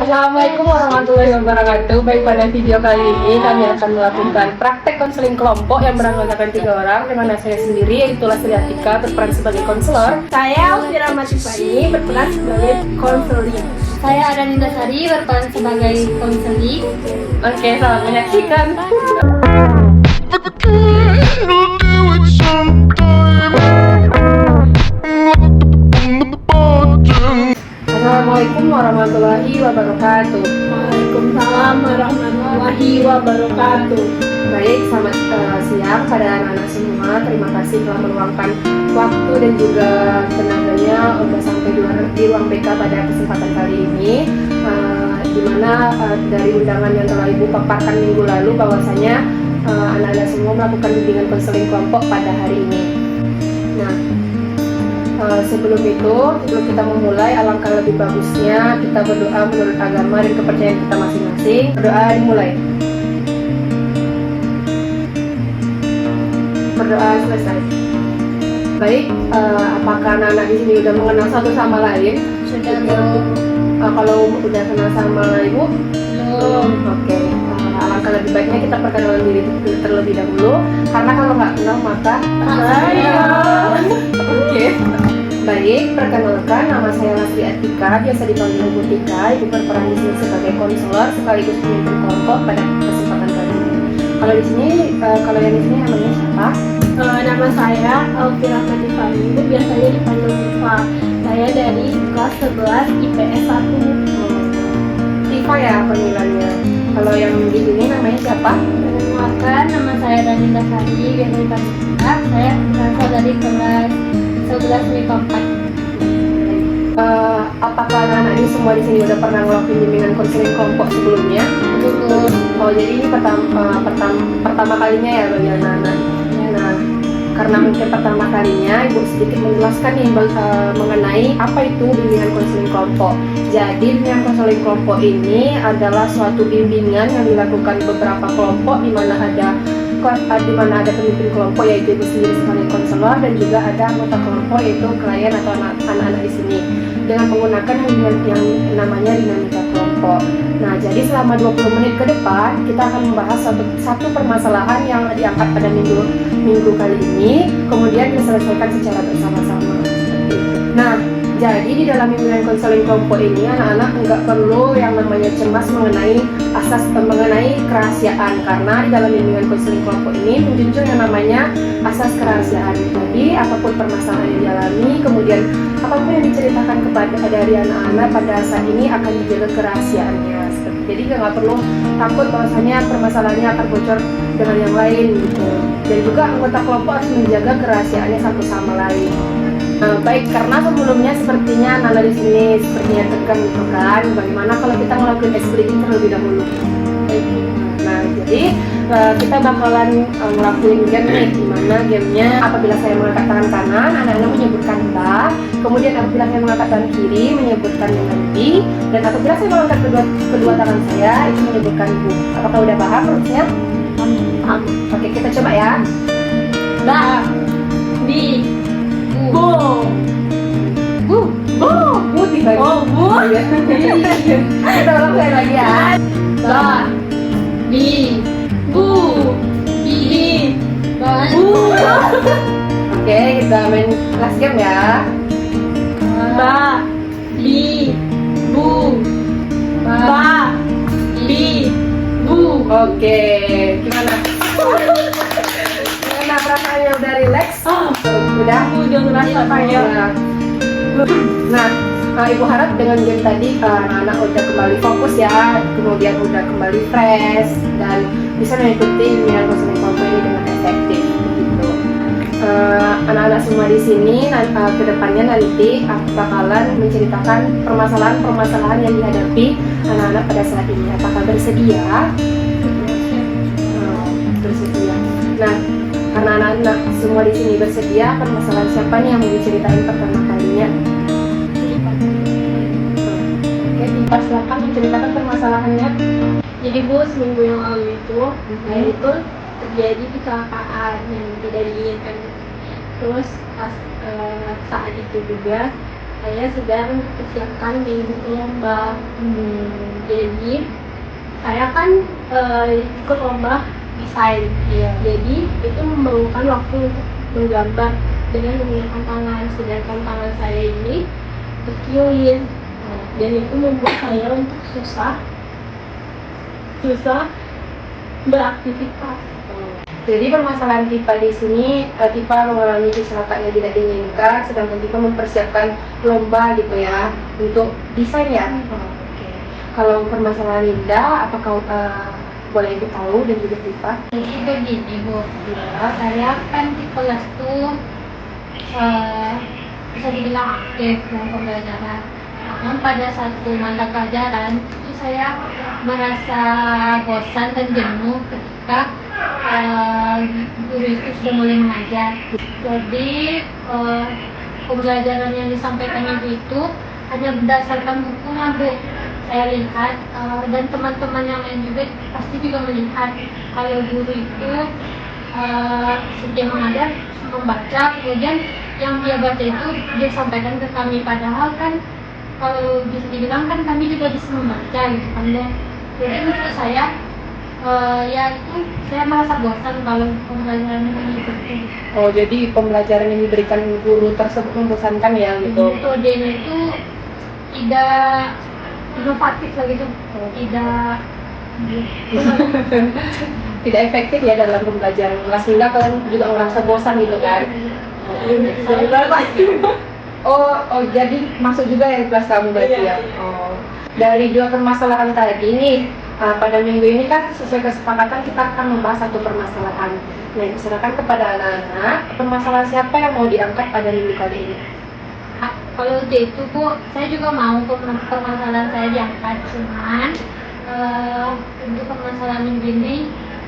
Assalamualaikum warahmatullahi wabarakatuh. Baik, pada video kali ini kami akan melakukan praktek konseling kelompok yang beranggotakan 3 orang, dengan saya sendiri yaitu Lastri Atika berperan sebagai konselor. Saya Alfira Matifani berperan sebagai konseling. Saya Adanita Sari berperan sebagai konseling. Oke, selamat menyaksikan. Assalamualaikum warahmatullahi wabarakatuh. Waalaikumsalam warahmatullahi wabarakatuh. Baik, selamat siang pada anak-anak semua. Terima kasih telah meluangkan waktu dan juga tenaganya untuk sampai di ruang BK pada kesempatan kali ini. Di mana dari undangan yang telah Ibu paparkan minggu lalu bahwasanya anak-anak semua melakukan bimbingan konseling kelompok pada hari ini. Nah, sebelum kita memulai, alangkah lebih bagusnya kita berdoa menurut agama dan kepercayaan kita masing-masing. Berdoa dimulai. Berdoa selesai. Baik, apakah anak-anak di sini udah mengenal satu sama lain? Sudah belum? Kalau udah kenal sama Ibu? Belum. Oke. Alangkah lebih baiknya kita perkenalan diri terlebih dahulu, karena kalau nggak kenal maka Oke. Baik, perkenalkan, nama saya Lastri Atika, biasa dipanggil Ibu Tika. Ibu berperan di sini sebagai konselor sekaligus pemimpin kelompok pada kesempatan kali ini. Kalau yang di sini namanya siapa? Nama saya Alfira Matifani, biasanya dipanggil Tifa. Saya dari kelas 11 IPS 1. Tifa ya panggilannya. Kalau yang di sini namanya siapa? Perkenalkan, nama saya Adanita Sari, biasa dipanggil Tika. Saya berasal dari kelas 11 MIPA 4. Apakah anak-anak ini semua di sini udah pernah ngelakuin bimbingan konseling kelompok sebelumnya? Belum. Oh, jadi ini pertama kalinya ya bagi anak-anak. Nah, karena mungkin pertama kalinya, Ibu sedikit menjelaskan nih mengenai apa itu bimbingan konseling kelompok. Jadi bimbingan konseling kelompok ini adalah suatu bimbingan yang dilakukan beberapa kelompok di mana ada pemimpin kelompok yaitu Ibu sendiri sebagai konselor, dan juga ada anggota kelompok yaitu klien atau anak-anak di sini dengan menggunakan yang namanya dinamika kelompok. Nah, jadi selama 20 menit ke depan kita akan membahas satu permasalahan yang diangkat pada minggu kali ini, kemudian diselesaikan secara bersama-sama. Nah, jadi di dalam bimbingan konseling kelompok ini anak-anak nggak perlu yang namanya cemas mengenai kerahasiaan, karena di dalam bimbingan konseling kelompok ini menjunjung yang namanya asas kerahasiaan. Jadi apapun permasalahan yang dialami, kemudian apapun yang diceritakan dari anak-anak pada saat ini akan dijaga kerahasiaannya. Jadi nggak perlu takut bahwasanya permasalahannya akan bocor dengan yang lain gitu. Dan juga anggota kelompok harus menjaga kerahasiaannya satu sama lain. Baik, karena sebelumnya sepertinya anak di sini sepertinya tegang gitu kan. Bagaimana kalau kita ngelakuin ice breaking terlebih dahulu? Nah, jadi kita bakalan ngelakuin game nih, dimana gamenya apabila saya mengangkat tangan kanan, anak-anak menyebutkan ba, kemudian apabila saya mengangkat tangan kiri menyebutkan dengan bi, dan apabila saya mengangkat kedua tangan saya itu menyebutkan bu. Apakah udah paham harusnya? Paham. Oke, kita coba ya. Ba, bi, bu, Bu tiba-tiba. oh bu, Kita ulang lagi ya. ba, bi, bu, bi, bu. Oke, kita main kelas game ya. Ba, bi, bu, ba, bi, bu. Oke, gimana? Gimana perasaannya, udah relax? Udah Udah kayak Nah, Ibu harap dengan game tadi anak-anak udah kembali fokus ya, kemudian udah kembali fresh dan bisa mengikuti bimbingan konseling kelompok ini dengan efektif begitu. Anak-anak semua di sini kedepannya nanti aku bakalan menceritakan permasalahan yang dihadapi anak-anak pada saat ini. Apakah bersedia? Bersedia. Nah, karena anak-anak semua di sini bersedia, permasalahan siapa nih yang mau diceritain pertama kalinya? Oke, Tifa silakan menceritakan permasalahannya. Jadi Bu, seminggu yang lalu itu saya itu terjadi kecelakaan yang tidak diinginkan. Terus saat itu juga saya sedang mempersiapkan minggu lomba. Jadi saya kan ikut lomba desain. Jadi itu memerlukan waktu untuk menggambar dengan menggunakan tangan. Sedangkan tangan saya ini terkilir dan itu membuat saya untuk susah beraktivitas. Jadi permasalahan Tifa di sini, Tifa mengalami kecelakaan yang tidak diinginkan, sedangkan Tifa mempersiapkan lomba gitu ya untuk desain ya. Oke. Kalau permasalahan Linda, apakah boleh ibu tahu dan juga Tifa? Jadi begini Bu, saya kan di kelas tuh bisa dibilang aktif dalam pembelajaran. Namun pada satu mata pelajaran itu saya merasa bosan dan jenuh ketika guru itu sudah mulai mengajar. Jadi pembelajaran yang disampaikan ibu itu hanya berdasarkan bukunya Bu. Saya lihat dan teman-teman yang lain juga pasti juga melihat kalau guru itu setiap mengajar membaca, kemudian yang dia baca itu dia sampaikan ke kami, padahal kan kalau bisa dibilang kan kami juga bisa membaca gitu kan deh. Jadi menurut saya ya itu saya merasa bosan kalau pembelajaran ini gitu. Oh, jadi pembelajaran yang diberikan guru tersebut membosankan ya gitu. Metodenya itu tidak inovatif lah gitu, Tidak efektif ya dalam pembelajaran kelas, sehingga kalian juga merasa bosan gitu kan. Oh, jadi masuk juga ya kelas kamu berarti ya. Oh. Dari dua permasalahan tadi nih, pada minggu ini kan sesuai kesepakatan kita akan membahas satu permasalahan. Nah, silakan kepada anak-anak, permasalahan siapa yang mau diangkat pada minggu kali ini? Kalau itu Bu, saya juga mau permasalahan saya diangkat, cuman untuk permasalahan minggu ini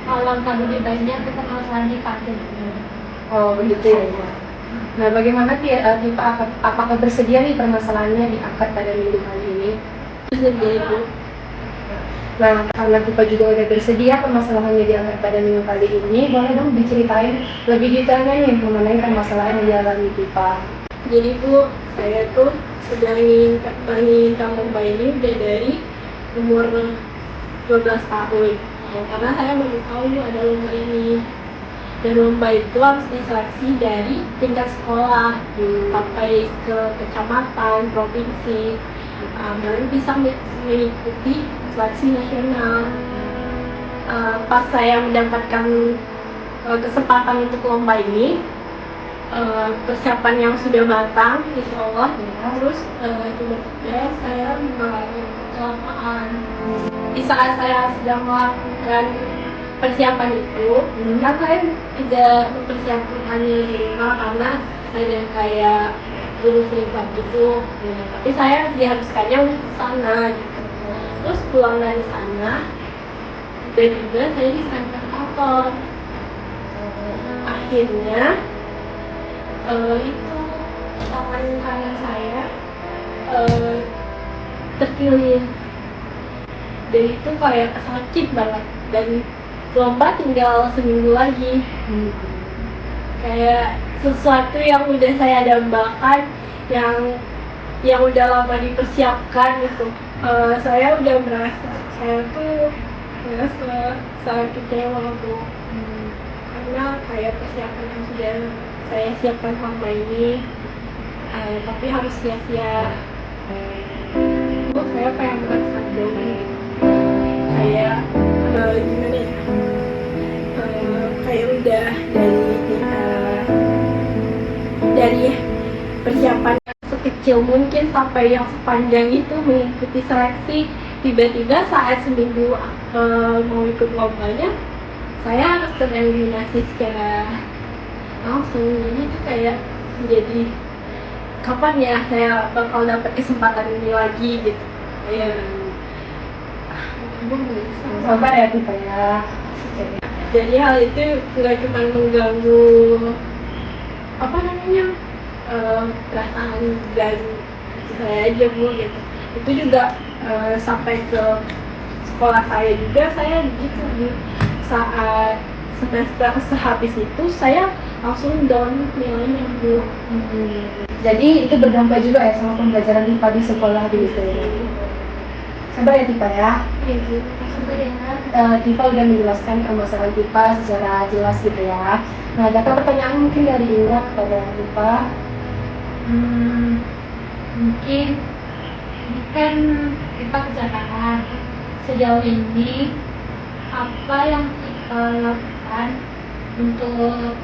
alangkah lebih baiknya itu permasalahan di kampus. Oh, begitu ya. Nah, bagaimana Tifa, apakah bersedia nih permasalahannya diangkat pada minggu kali ini? Bersedia Ibu. Nah, karena Tifa juga udah bersedia permasalahannya diangkat pada minggu kali ini, boleh dong diceritain lebih detailnya nih mengenai permasalahan yang dialami Tifa. Jadi Bu, saya tuh sudah ingin lomba ini udah dari umur 12 tahun. Karena saya baru tahu ada lomba ini. Dan lomba itu harus diseleksi dari tingkat sekolah sampai ke kecamatan, provinsi, baru bisa mengikuti seleksi nasional. Pas saya mendapatkan kesempatan untuk lomba ini, persiapan yang sudah matang, insya Allah. Terus tiba-tiba saya mengalami kecelakaan. Di saat saya sedang melakukan persiapan itu, kan saya tidak mempersiapkannya di rumah karena ada kayak guru privat gitu. Tapi saya diharuskannya untuk ke sana gitu. Terus pulang dari sana, tiba-tiba saya disandra motor. Akhirnya itu tangan kanan saya terkilir dan itu kayak sakit banget, dan lomba tinggal seminggu lagi. Kayak sesuatu yang udah saya dambakan, yang udah lama dipersiapkan gitu. Saya udah merasa sangat kecewa Bu, karena kayak persiapan yang sudah saya siapkan selama ini, tapi harus sia-sia. Saya kayak merasa down, kayak gimana ya, kayak udah dari persiapan yang sekecil mungkin sampai yang sepanjang itu mengikuti seleksi, tiba-tiba saat seminggu mau ikut lombanya saya harus tereliminasi secara langsung. Jadi itu kayak menjadi kapan ya saya bakal dapat kesempatan ini lagi gitu. Kayak Sabar ya Tifa ya. jadi hal itu nggak cuma mengganggu perasaan dan saya aja Bu gitu. Itu juga sampai ke sekolah saya juga, saya gitu Bu. Saat semester sehabis itu saya langsung down nilainya Bu. Jadi itu berdampak juga ya sama pembelajaran Tifa di sekolah di Sabar ya Tipa ya. Iya Bu. Tifa udah menjelaskan permasalahan Tifa secara jelas gitu ya. Nah, ada pertanyaan mungkin dari Indah kepada Tifa? Mungkin ini kan kita kecelakaan. Sejauh ini apa yang kita lakukan untuk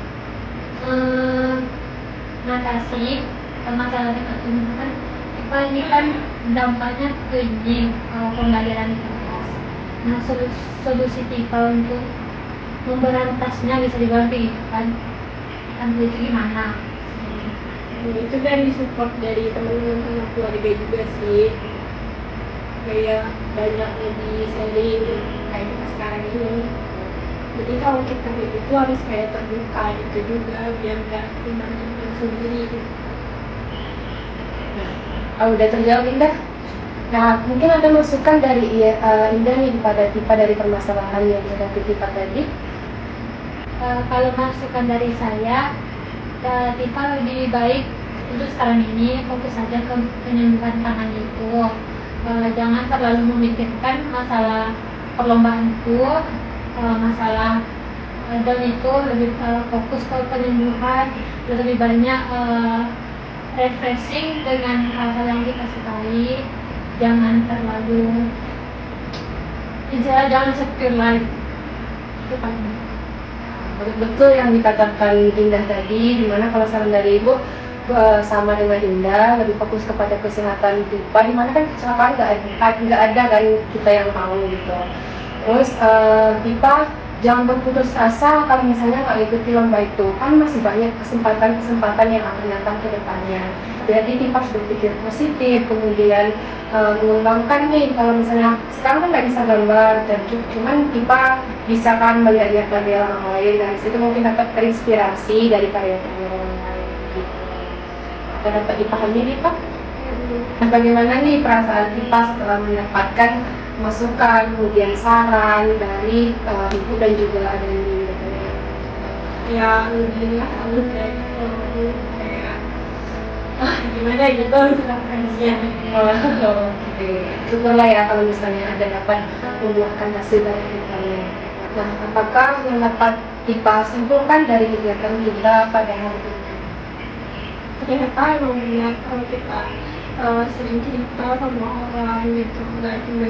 mengatasi permasalahan itu? Kan kita ini kan dampaknya ke ini pembelajaran kelas. Nah, solusi kita untuk memberantasnya bisa dibilang begitu kan? Itu gimana? Itu dari support dari teman-teman sama keluarga juga sih, kayak banyak lebih sharing kayak kita sekarang ini. Jadi kalau kita kayak gitu harus kayak terbuka itu juga biar nggak cuma sendiri gitu. Udah terjawab Indah. Nah, mungkin ada masukan dari Indah nih kepada Tifa dari permasalahan yang dihadapi Tifa tadi. Kalau masukan dari saya, Tifa lebih baik untuk sekarang ini fokus saja ke penyembuhan tangan itu. Jangan terlalu memikirkan masalah perlombaan itu, masalah dan itu lebih fokus ke penyembuhan, lebih banyak refreshing dengan hal-hal yang kita sukai. Jangan terlalu jangan secure life itu paling. Betul yang dikatakan Indah tadi, dimana kalau saran dari Ibu sama dengan Indah, lebih fokus kepada kesehatan Tifa, dimana kan kecelakaan nggak ada kan kita yang mau gitu. Terus Tifa jangan berputus asa kalau misalnya nggak ikuti lomba itu, kan masih banyak kesempatan yang akan datang ke depannya. Jadi Tifa harus berpikir positif, kemudian mengembangkan nih, kalau misalnya sekarang kan nggak bisa gambar, dan cuman Tifa bisa kan melihat karya orang lain, dan disitu mungkin dapat terinspirasi dari karya-karya orang lain gitu. Dapat dipahami nih Pak? Nah, bagaimana nih perasaan Tifa setelah mendapatkan masukan, kemudian saran dari Ibu dan juga dari Indah? Ya alhamdulillah aku kayak gimana gitu kasihan. Oke, syukurlah ya kalau misalnya ada dapat membuahkan hasil dari kegiatannya. Nah, apakah yang dapat Tifa simpulkan dari kegiatan kita pada hari ini? Ternyata emang benar kalau kita sering cerita sama orang gitu, nggak cuma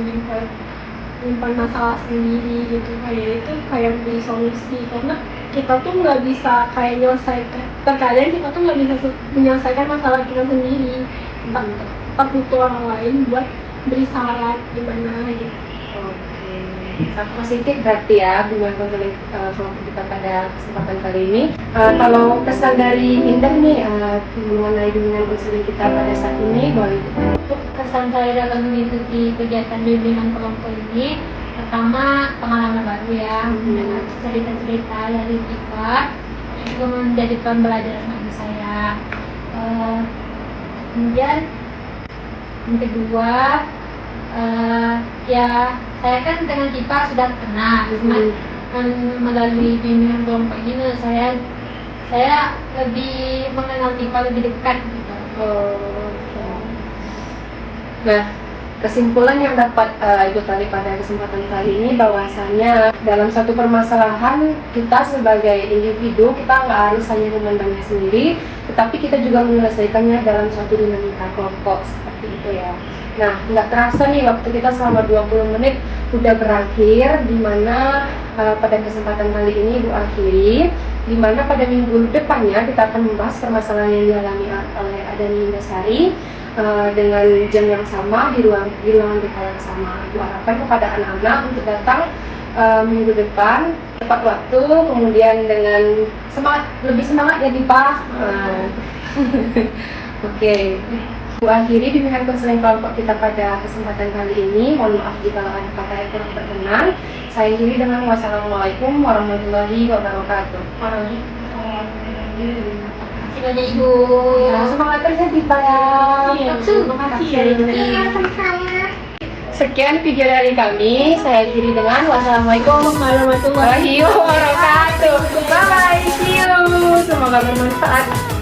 nyimpan masalah sendiri gitu, kayak itu kayak beri solusi, karena kita tuh nggak bisa kayak menyelesaikan, terkadang kita tuh nggak bisa menyelesaikan masalah kita sendiri, kita butuh orang lain buat beri saran gimana gitu. Sangat positif berarti ya hubungan konseling kelompok kita pada kesempatan kali ini. Kalau pesan dari Indah nih mengenai hubungan konseling kita pada saat ini, boleh? Untuk kesan saya dalam mengikuti kegiatan bimbingan kelompok ini, pertama pengalaman baru ya, dengan cerita-cerita dari Tifa itu menjadi pembelajaran bagi saya. Kemudian yang kedua, ya saya kan dengan Tifa sudah kenal, melalui bimbingan kelompok ini saya lebih mengenal Tifa lebih dekat gitu. Nah, kesimpulan yang dapat Ibu tarik pada kesempatan kali ini bahwasanya dalam satu permasalahan kita sebagai individu, kita nggak harus hanya memandangnya sendiri, tetapi kita juga menyelesaikannya dalam suatu dinamika kelompok seperti itu ya. Nah, nggak terasa nih waktu kita selama 20 menit udah berakhir, dimana pada kesempatan kali ini Ibu akhiri, dimana pada minggu depannya kita akan membahas permasalahan yang dialami oleh Adani Indasari dengan jam yang sama, di ruangan BK yang sama. Ibu harapkan kepada anak-anak untuk datang minggu depan tepat waktu, kemudian dengan lebih semangat ya Tifa. Oke. Ibu akhiri bimbingan konseling kelompok kita pada kesempatan kali ini. Mohon maaf jika ada kata yang kurang berkenan. Saya akhiri dengan wassalamualaikum warahmatullahi wabarakatuh. Terima kasih Ibu. Ya, semangat kerja Tifa ya. Terima kasih ya. Sekian video dari kami. Saya akhiri dengan wassalamualaikum Warahmatullahi warahmatullahi wabarakatuh. Bye, see you. Semoga bermanfaat.